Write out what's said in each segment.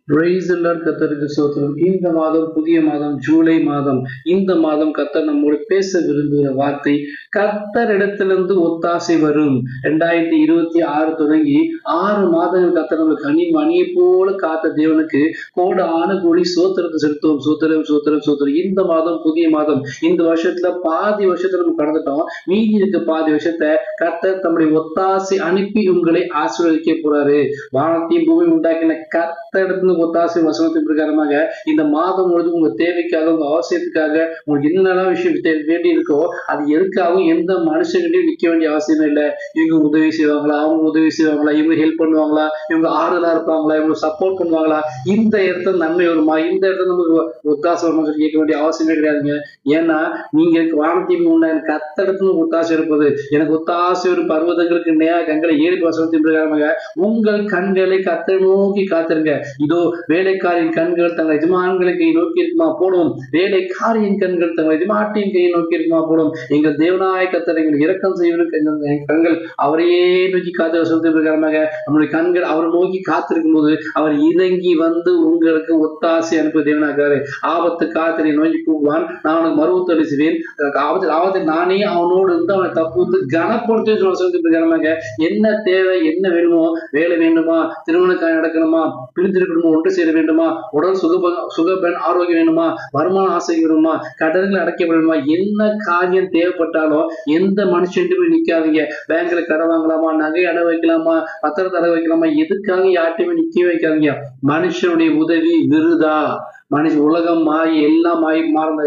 Praise the Lord. கர்த்தருக்கு ஸ்தோத்திரம். இந்த மாதம் புதிய மாதம், ஜூலை மாதம். இந்த மாதம் கர்த்தர் நம்மோடு பேச விரும்புகிற வார்த்தை, கர்த்தரிடத்திலிருந்து ஒத்தாசை வரும். 2026 தொடங்கி 6 மாதங்கள் கர்த்தர் நம்மளுக்கு கனி மணியை போல காத்த தேவனுக்கு கோடான கோடி சோத்திரத்தை செலுத்துவோம். சோத்திரம் சோத்திரம் சோத்திரம். இந்த மாதம் புதிய மாதம். இந்த வருஷத்துல பாதி வருஷத்தை நம்ம கடந்துட்டோம். மீதி இருக்க பாதி வருஷத்தை கர்த்தர் தம்முடைய ஒத்தாசை அனுப்பி உங்களை ஆசீர்வதிக்க போறாரு. வானத்தையும் பூமி உண்டாக்கின கர்த்தரிடத்துல ஒத்தாசை வசனத்தின் பிரகாரமாக இந்த மாதம் முழுவதும் உங்க தேவைக்காக, உங்க அவசியத்துக்காக, உங்களுக்கு என்னெல்லாம் விஷயம் வேண்டி இருக்கோ அது எதுக்காகவும் எந்த மனுஷங்கிட்டையும் நிக்க வேண்டிய அவசியமே இல்லை. இவங்க உதவி செய்வாங்களா, அவங்க உதவி செய்வாங்களா, இவங்க ஹெல்ப் பண்ணுவாங்களா, இவங்க ஆறுதலா இருப்பாங்களா, இவங்க சப்போர்ட் பண்ணுவாங்களா, இந்த இடத்துல நன்மை வருமா, இந்த இடத்துல நமக்கு ஒத்தாசை வருமா சொல்லி கேட்க வேண்டிய அவசியமே கிடையாதுங்க. ஏன்னா நீங்க வானத்தின் உண்டான கர்த்தரிடத்துல ஒத்தாசை இருப்பது. எனக்கு ஒத்தாசை ஒரு பர்வதங்களுக்கு நேர கண்களை ஏறி வசனத்தின் பிரகாரமாக உங்கள் கண்களை கர்த்தரை நோக்கி காத்திருங்க. இதோ வேலைக்காரின் கண்கள் தங்கள் எஜமான்களை கை நோக்கி இருக்குமா போடும், வேலைக்காரியின் கண்கள் தங்கள் எஜமாட்டின் கையை நோக்கி இருக்குமா போடும். எங்கள் தேவனாய கர்த்தர் எங்கள் இரக்கம் செய்வதற்கு கண்கள் அவரையே நோக்கி காத்து வசனத்தின் பிரகாரமாக நம்முடைய கண்கள் அவரை நோக்கி காத்திருக்கும் போது அவர் இறங்கி வந்து உங்களுக்கு ஒத்தாசை அனுப்ப தேவனாகிறாரு. ஆபத்து காத்திரை நோக்கி கூடுவான், நான் அவனுக்கு மறுத்தொழி செய்வேன். ஆபத்து நானே அவனோடு இருந்து அவனை தப்புத்து கனப்படுத்தி வசனத்தின் பிரகாரமாக என்ன தேவை, என்ன வேணுமோ, வேலை வேண்டுமா, திருமணக்காக நடக்கணுமா, பிரிந்திருக்கணுமா, ஒன்று சேர வேண்டுமா, உடல் சுகபன் ஆரோக்கியம் வேணுமா, வருமான ஆசை வேணுமா, கடன்கள் அடைக்க வேண்டுமா, என்ன காரியம் தேவைப்பட்டாலும் எந்த மனுஷன் நிக்காதீங்க. பேங்க்ல கடை வாங்கலாமா, நகை அடை வைக்கலாமா, பத்திரத்தை அடை வைக்கலாமா, எதுக்காக யார்ட்டையுமே நிக்க வைக்காதீங்க. மனுஷனுடைய உதவி விருதா. மனுஷ உலகம் மாறி எல்லாம்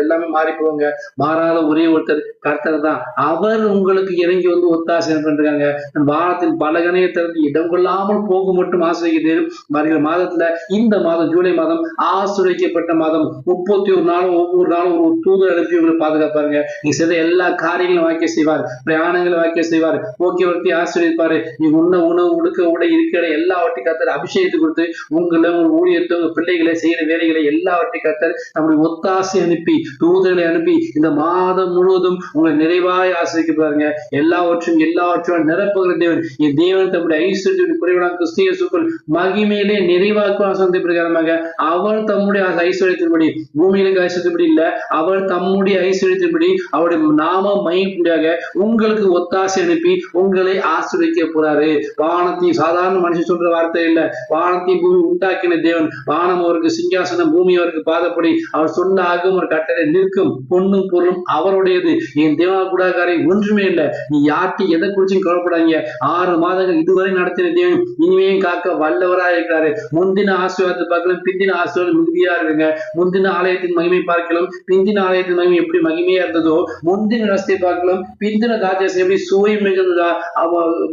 எல்லாமே மாறி போவாங்க. மாறாத ஒரே ஒருத்தர் கர்த்தர் தான். அவர் உங்களுக்கு இறங்கி வந்து ஒத்தாசை பண்றாங்க. வானத்தின் பலகனையை திறந்து இடம் கொள்ளாமல் போக மட்டும் ஆசிரியர் வருகிற மாதத்துல இந்த மாதம் ஜூலை மாதம் ஆசிரியப்பட்ட மாதம். 31 நாளும் ஒவ்வொரு நாளும் ஒரு தூதர் அனுப்பி உங்களை பாதுகாப்பாருங்க. நீ செய்த எல்லா காரியங்களும் வாக்கிய செய்வார், பிரயாணங்களை வாக்கிய செய்வார், போக்கியவர்த்தி ஆசிரியப்பாரு. நீ உண்ண உணவு உடுக்க உடை இருக்கிற எல்லாவற்றையும் கர்த்தர் அபிஷேகத்தை கொடுத்து உங்களை, உங்க ஊழியத்தை, உங்க பிள்ளைகளை செய்யற வேலைகளை எல்லாவற்றை கர்த்தர் நம்முடைய ஒத்தாசை அனுப்பி தூதர்களை அனுப்பி இந்த மாதம் முழுவதும் உங்களை நிறைவாய் ஆசிரிக்க பாருங்க. எல்லாவற்றையும் நிரப்புகிற தேவன். என் தேவன் தம்முடைய ஐஸ்வர்யத்தின் குறைவான கிறிஸ்திய சூப்பர் மகிமையிலே நிறைவாக்குவான் வசனத்தின் பிரகாரமாக அவர் தம்முடைய ஐஸ்வர்யத்தின்படி, பூமியிலுங்க ஐஸ்வர்யத்தின்படி இல்ல, அவர் தம்முடைய ஐஸ்வர்யத்தின்படி அவருடைய நாம மையப்படியாக உங்களுக்கு ஒத்தாசை அனுப்பி உங்களை ஆசிரிக்க போறாரு. வானத்தையும் சாதாரண மனுஷன் சொல்ற வார்த்தை இல்ல, வானத்தையும் பூமி உண்டாக்கின தேவன். வானம் அவருக்கு சிங்காசனம், பூமி அவருக்கு பாதப்படி. அவர் சொன்ன ஆகும் ஒரு கட்டளை நிற்கும். பொண்ணும் பொருளும் அவருடையது. என் தேவனா கூடாக்காரை ஒன்றுமே இல்லை. நீ யார்ட்டி எதை குறிச்சும் கவலைப்படாதீங்க. 6 மாதங்கள் இதுவரை நடத்தின தேவன் இனிமையும் காக்க வல்லவராக இருக்கிறாரு. முந்தின ஆசீர்வாதத்தை பார்க்கலாம், பிந்தின ஆசீர்வாதம் மிகுதியா இருக்குங்க. முந்தின ஆலயத்தின் மகிமை பார்க்கலாம், பிந்தின ஆலயத்தின் மகிமை எப்படி மகிமையா இருந்ததோ, முந்தின ரசத்தை பார்க்கலாம், பிந்தின தாத்தியாசம் எப்படி சுவை மிகுந்ததா,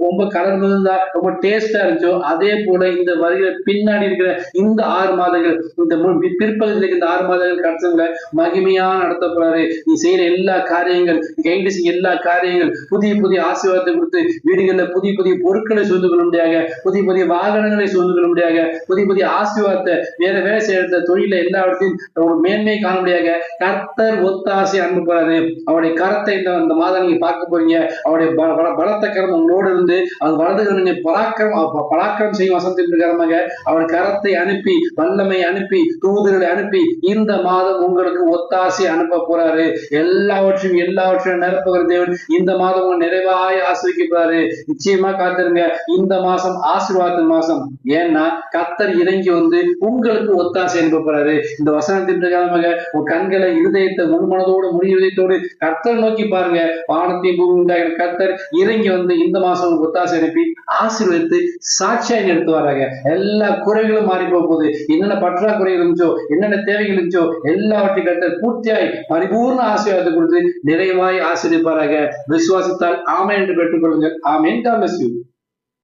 ரொம்ப கலர்ந்ததா, ரொம்ப டேஸ்டா இருந்துச்சோ, அதே போல இந்த வருகிற பின்னாடி இருக்கிற இந்த 6 மாதங்கள், இந்த பிற்பகுதியில் இந்த 6 மாதங்கள் கடைசிகளை மகிமையா நடத்த போறாரு. நீ செய்யற எல்லா காரியங்கள், கைடு செய்ய எல்லா காரியங்கள், புதிய புதிய ஆசீர்வாதத்தை கொடுத்து வீடுகளில் புதிய புதிய பொருட்களை சுமந்து கொள்ள முடியாத, புதிய புதிய வாகனங்களை சுமந்து கொள்ள முடியாத, புதிய புதிய ஆசீர்வாதத்தை வேற வேலை செய்யற தொழில எல்லாவற்றையும் ஒரு மேன்மையை காண முடியாத கர்த்தர் ஒத்தாசை அனுப்புறாரு. அவருடைய கரத்தை இந்த மாதம் நீங்க பார்க்க போறீங்க. அவருடைய பலத்த கரம் உங்களோடு இருந்து அது வலதுகளை பராக்கிரம் செய்யும் வசனத்தின் பிரகாரமாக அவருடைய கரத்தை அனுப்பி, வல்லமை அனுப்பி, தூதர்களை அனுப்பி இந்த மாதம் உங்களுக்கு ஒத்தாசை அனுப்ப போறாரு. எல்லாவற்றையும் நிரப்புகிற தேவன் இந்த மாதம் உங்க நிறைவாய் ஆசிரிக்க போறாரு. நிச்சயமா காத்திருங்க. இந்த மாசம் ஆசீர்வாதத்தின் மாசம். ஏன்னா கர்த்தர் இறங்கி வந்து உங்களுக்கு ஒத்தாசை அனுப்ப போறாரு. இந்த வசனத்தின் பிரகாரமாக உங்க கண்களை, இருதயத்தை முன்மனதோடு முடிதயத்தோடு கர்த்தர் நோக்கி பாருங்க. வானத்தையும் பூமி உண்டாகிற கர்த்தர் இறங்கி வந்து இந்த மாசம் ஒத்தாசை அனுப்பி ஆசீர்வதித்து சாட்சியாக எடுத்து வராங்க. எல்லா குறைகளும் மாறி போகுது. என்னென்ன பற்றாக்குறை இருந்துச்சோ, என்னென்ன தேவைகள் இருந்துச்சோ எல்லாவற்றையும் கர்த்தர் பூர்த்தியாய் பரிபூர்ண ஆசீர்வாதத்தை கொடுத்து நிறைவாய் ஆசீர்வதிப்பாராக. விசுவாசத்தால் ஆமென் என்று பெற்றுக் கொள்ளுங்கள். ஆமென். God bless you.